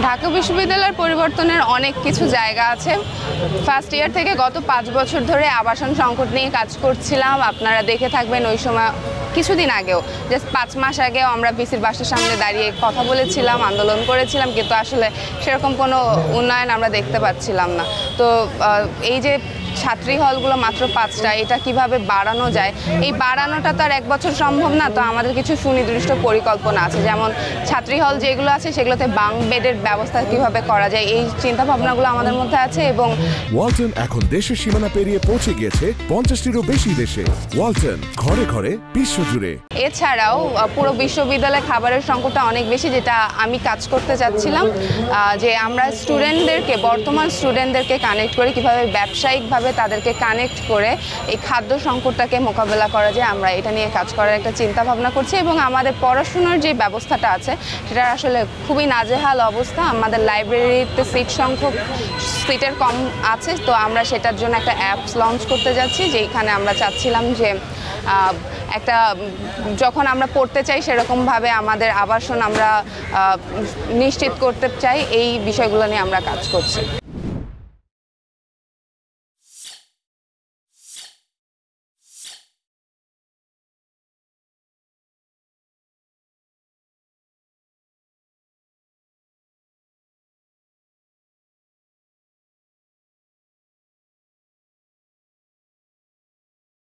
ঢাকা বিশ্ববিদ্যালয়ের পরিবর্তনের অনেক কিছু জায়গা আছে। ফার্স্ট ইয়ার থেকে গত 5 বছর ধরে আবাসন সংকট নিয়ে কাজ করছিলাম। আপনারা দেখে থাকবেন ওই সময় কিছুদিন আগেও, জাস্ট 5 মাস আগেও আমরা ভিসির বাসার সামনে দাঁড়িয়ে কথা বলেছিলাম, আন্দোলন করেছিলাম, কিন্তু আসলে সেরকম কোনো উন্নয়ন আমরা দেখতে পাচ্ছিলাম না। তো এই যে ছাত্রী হলগুলো মাত্র 5টা, এটা কিভাবে বাড়ানো যায়, এই বাড়ানোটা তো আর 1 বছর সম্ভব না। তো আমাদের কিছু সুনির্দিষ্ট পরিকল্পনা আছে, যেমন ছাত্রী হল যেগুলো আছে সেগুলোতে বাঙ্ক বেডের ব্যবস্থা কিভাবে করা যায়, এই চিন্তা ভাবনাগুলো আমাদের মধ্যে আছে। এবং ওয়ালটন এখন দেশের সীমানা পেরিয়ে পৌঁছে গিয়েছে 50টিরও বেশি দেশে। ওয়ালটন, ঘরে ঘরে বিশ্বজুড়ে। এছাড়াও পুরো বিশ্ববিদ্যালয়ে খাবারের সংকটটা অনেক বেশি, যেটা আমি কাজ করতে চাচ্ছিলাম, যে আমরা স্টুডেন্টদেরকে, বর্তমান স্টুডেন্টদেরকে কানেক্ট করে কিভাবে ব্যবসায়িকভাবে তাদেরকে কানেক্ট করে এই খাদ্য সংকটটাকে মোকাবেলা করা যায়, আমরা এটা নিয়ে কাজ করার একটা চিন্তা ভাবনা করছি। এবং আমাদের পড়াশোনার যে ব্যবস্থাটা আছে সেটা আসলে খুবই নাজেহাল অবস্থা। আমাদের লাইব্রেরিতে সিটের কম আছে, তো আমরা সেটার জন্য একটা অ্যাপস লঞ্চ করতে যাচ্ছি, যেখানে আমরা চাচ্ছিলাম যে একটা যখন আমরা পড়তে চাই সেরকমভাবে আমাদের আবাসন আমরা নিশ্চিত করতে চাই। এই বিষয়গুলো নিয়ে আমরা কাজ করছি।